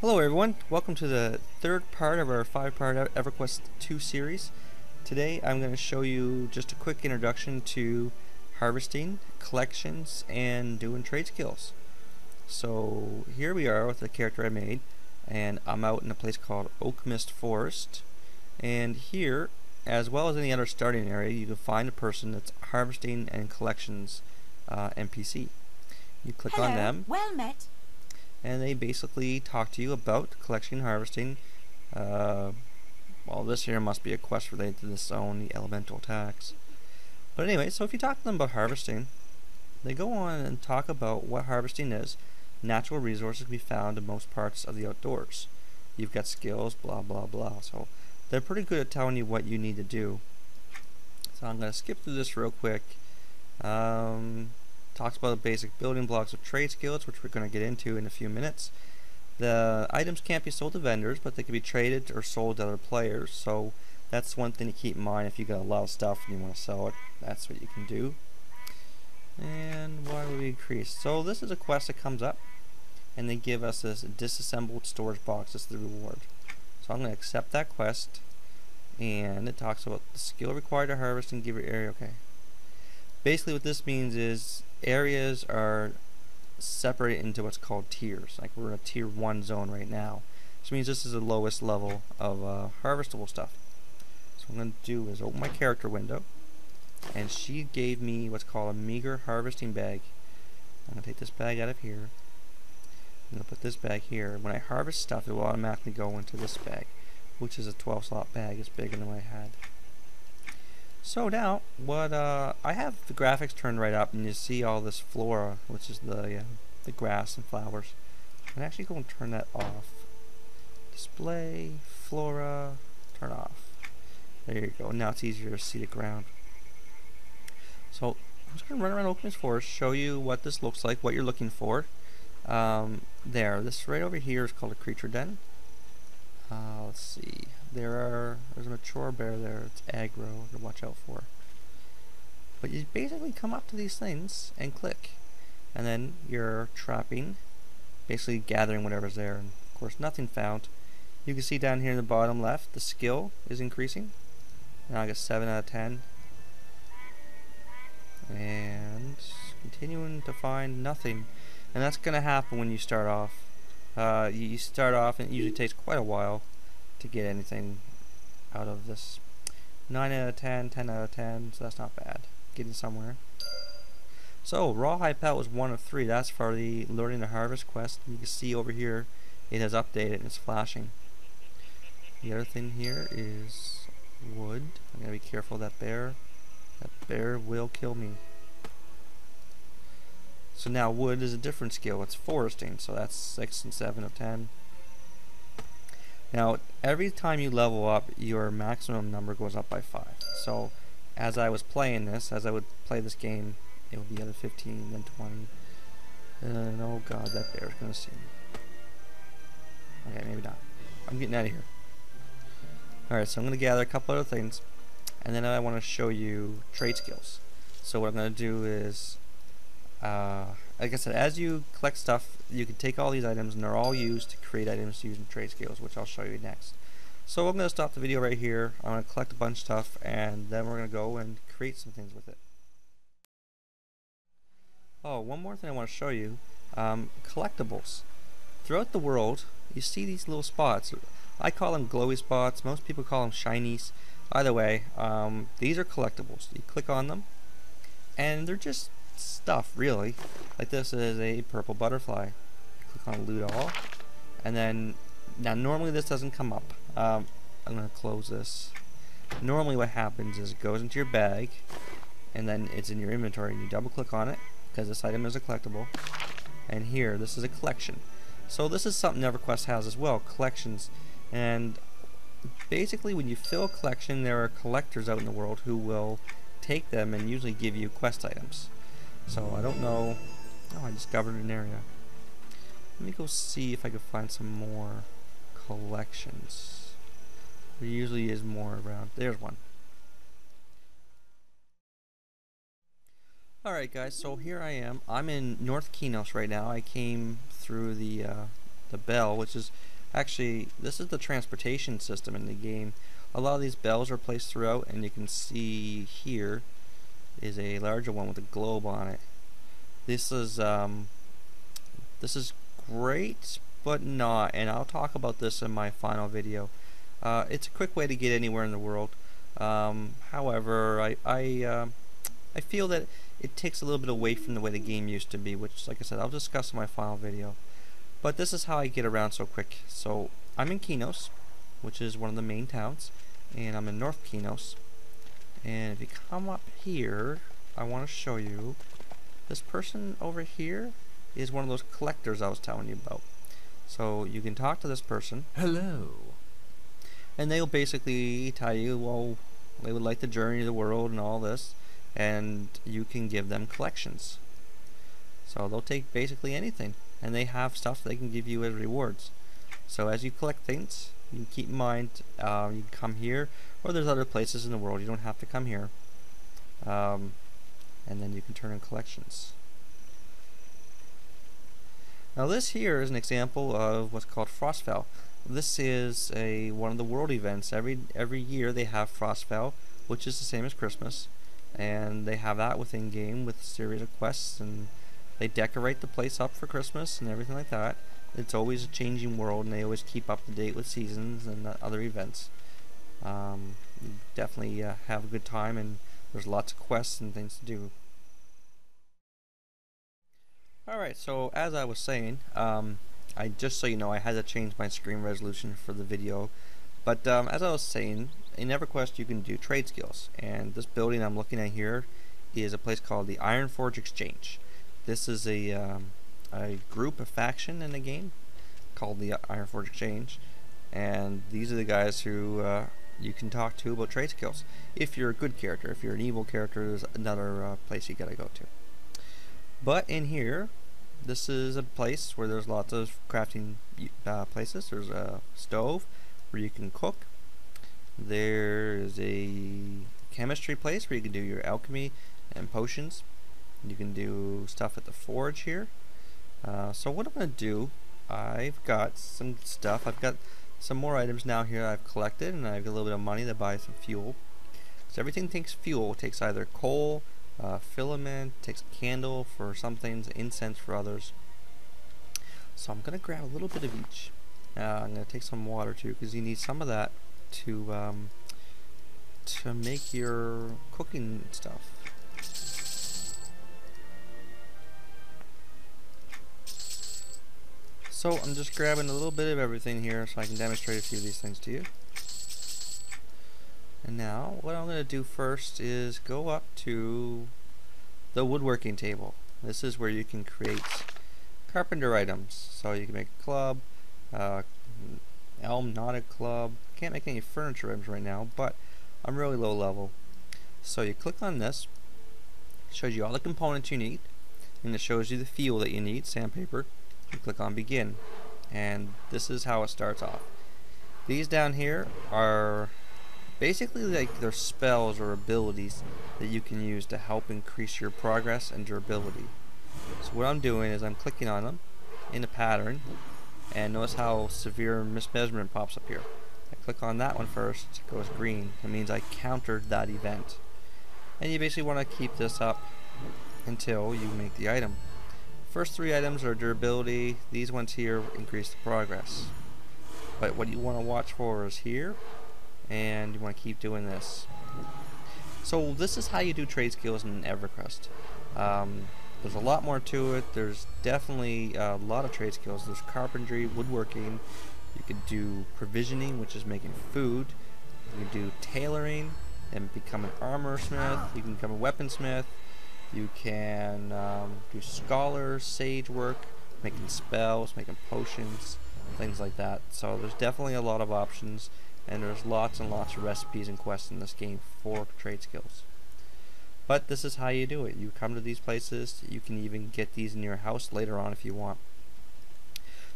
Hello everyone, welcome to the third part of our 5-part Everquest2 series. Today I'm going to show you just a quick introduction to harvesting, collections, and doing trade skills. So here we are with the character I made, and I'm out in a place called Oak Mist Forest, and here, as well as any other starting area, you can find a person that's harvesting and collections NPC. You click on them. Well met. And they basically talk to you about collection and harvesting. Well, this here must be a quest related to this zone, the elemental attacks. But anyway, so if you talk to them about harvesting, they go on and talk about what harvesting is. Natural resources can be found in most parts of the outdoors. You've got skills, blah blah blah. So they're pretty good at telling you what you need to do. So I'm going to skip through this real quick. Talks about the basic building blocks of trade skills, which we're going to get into in a few minutes. The items can't be sold to vendors, but they can be traded or sold to other players, so that's one thing to keep in mind. If you got a lot of stuff and you want to sell it, that's what you can do. And why would we increase? So this is a quest that comes up, and they give us this disassembled storage box as the reward. So I'm going to accept that quest, and it talks about the skill required to harvest and give your area. Okay. Basically what this means is areas are separated into what's called tiers. Like we're in a tier 1 zone right now, which means this is the lowest level of harvestable stuff. So what I'm going to do is open my character window, and she gave me what's called a meager harvesting bag. I'm going to take this bag out of here. I'm going to put this bag here. When I harvest stuff, it will automatically go into this bag, which is a 12 slot bag. It's bigger than what I had. So now, what I have the graphics turned right up, and you see all this flora, which is the grass and flowers. I'm actually going to turn that off. Display, flora, turn off. There you go. Now it's easier to see the ground. So I'm just going to run around Oak Mist Forest, show you what this looks like, what you're looking for. This right over here is called a creature den. Let's see. There's a mature bear there. It's aggro to watch out for. But you basically come up to these things and click, and then you're trapping, basically gathering whatever's there. And of course, nothing found. You can see down here in the bottom left, the skill is increasing. Now I got 7 out of 10, and continuing to find nothing. And that's going to happen when you start off. You start off, and it usually takes quite a while to get anything out of this. 9 out of 10, 10 out of 10, so that's not bad. Getting somewhere. So, raw high pelt was 1 of 3. That's for the learning to harvest quest. You can see over here, it has updated and it's flashing. The other thing here is wood. I'm going to be careful of that bear. That bear will kill me. So now wood is a different skill. It's foresting, so that's 6 and 7 of 10. Now every time you level up, your maximum number goes up by 5. So as I was playing this, as I would play this game, it would be either 15, then 20. And oh god, that bear's gonna see me. Okay, maybe not. I'm getting out of here. Alright, so I'm gonna gather a couple other things, and then I want to show you trade skills. So what I'm gonna do is, like I said, as you collect stuff, you can take all these items, and they're all used to create items using trade skills, which I'll show you next. So I'm going to stop the video right here. I'm going to collect a bunch of stuff, and then we're going to go and create some things with it. Oh, one more thing I want to show you. Collectibles. Throughout the world, you see these little spots. I call them glowy spots. Most people call them shinies. Either way, these are collectibles. You click on them, and they're just stuff, really. Like this is a purple butterfly. Click on loot all, and then now normally this doesn't come up. I'm gonna close this. Normally what happens is it goes into your bag, and then it's in your inventory, and you double click on it because this item is a collectible. And here, this is a collection. So this is something Everquest has as well, collections. And basically when you fill a collection, there are collectors out in the world who will take them and usually give you quest items. So I don't know. Oh, I discovered an area. Let me go see if I can find some more collections. There usually is more around. There's one. Alright guys, so here I am. I'm in North Kinos right now. I came through the bell, which is Actually, this is the transportation system in the game. A lot of these bells are placed throughout, and you can see here is a larger one with a globe on it. This is great, but not, and I'll talk about this in my final video. It's a quick way to get anywhere in the world. However, I feel that it takes a little bit away from the way the game used to be, which, like I said, I'll discuss in my final video. But this is how I get around so quick. So I'm in Kinos, which is one of the main towns, and I'm in North Kinos. And if you come up here, I want to show you this person over here is one of those collectors I was telling you about. So you can talk to this person. Hello. And they'll basically tell you, well, they would like to journey the world and all this, and you can give them collections. So they'll take basically anything, and they have stuff they can give you as rewards. So as you collect things, you can keep in mind, you can come here, or there's other places in the world. You don't have to come here. And then you can turn in collections. Now this here is an example of what's called Frostfell. This is one of the world events. Every year they have Frostfell, which is the same as Christmas, and they have that within game with a series of quests, and they decorate the place up for Christmas and everything like that. It's always a changing world, and they always keep up to date with seasons and other events. You definitely have a good time, and there's lots of quests and things to do. Alright, so as I was saying, just so you know, I had to change my screen resolution for the video. But as I was saying, in Everquest you can do trade skills, and this building I'm looking at here is a place called the Ironforge Exchange. This is a group, a faction in the game called the Ironforge Exchange, and these are the guys who you can talk to about trade skills. If you're a good character, if you're an evil character, there's another place you gotta go to. But in here, this is a place where there's lots of crafting places. There's a stove where you can cook. There's a chemistry place where you can do your alchemy and potions. You can do stuff at the forge here. So what I'm going to do, I've got some stuff. I've got some more items now here I've collected, and I've got a little bit of money to buy some fuel. So everything takes fuel. It takes either coal, filament, takes candle for some things, incense for others. So I'm going to grab a little bit of each. I'm going to take some water too, because you need some of that to make your cooking stuff. So I'm just grabbing a little bit of everything here so I can demonstrate a few of these things to you. And now what I'm going to do first is go up to the woodworking table. This is where you can create carpenter items. So you can make a club, elm knotted club. Can't make any furniture items right now, but I'm really low level. So you click on this, it shows you all the components you need, and it shows you the fuel that you need, sandpaper. You click on begin, and this is how it starts off. These down here are basically like they're spells or abilities that you can use to help increase your progress and durability. So what I'm doing is I'm clicking on them in a pattern, and notice how severe mismeasurement pops up here. I click on that one first, it goes green. It means I countered that event. And you basically want to keep this up until you make the item. First three items are durability. These ones here increase the progress. But what you want to watch for is here, and you want to keep doing this. So this is how you do trade skills in Everquest. There's a lot more to it. There's definitely a lot of trade skills. There's carpentry, woodworking. You could do provisioning, which is making food. You can do tailoring and become an armor smith. You can become a weaponsmith. You can do scholars, sage work, making spells, making potions, things like that. So there's definitely a lot of options, and there's lots and lots of recipes and quests in this game for trade skills. But this is how you do it. You come to these places. You can even get these in your house later on if you want.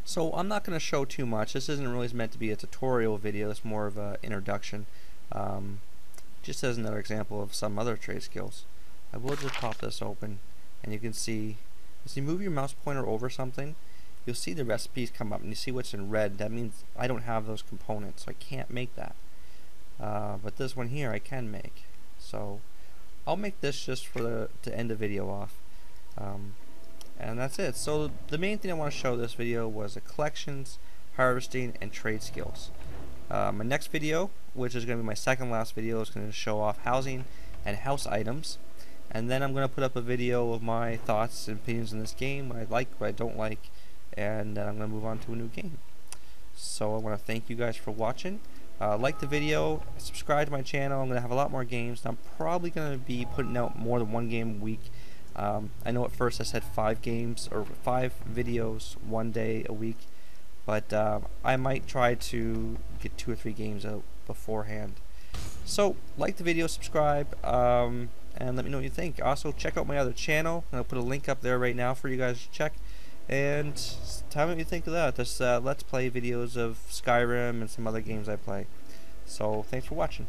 So I'm not going to show too much. This isn't really meant to be a tutorial video. It's more of an introduction. Just as another example of some other trade skills. I will just pop this open, and you can see as you move your mouse pointer over something, you'll see the recipes come up, and you see what's in red. That means I don't have those components, so I can't make that. But this one here I can make. So I'll make this just for to end the video off. And that's it. So the main thing I want to show this video was the collections, harvesting, and trade skills. My next video, which is going to be my second last video, is going to show off housing and house items. And then I'm going to put up a video of my thoughts and opinions in this game, what I like, what I don't like, and then I'm going to move on to a new game. So I want to thank you guys for watching. Like the video, subscribe to my channel. I'm going to have a lot more games. I'm probably going to be putting out more than one game a week. I know at first I said 5 games or 5 videos one day a week, but I might try to get 2 or 3 games out beforehand. So like the video, subscribe, and let me know what you think. Also check out my other channel. I'll put a link up there right now for you guys to check, and tell me what you think of that. There's let's play videos of Skyrim and some other games I play. So thanks for watching.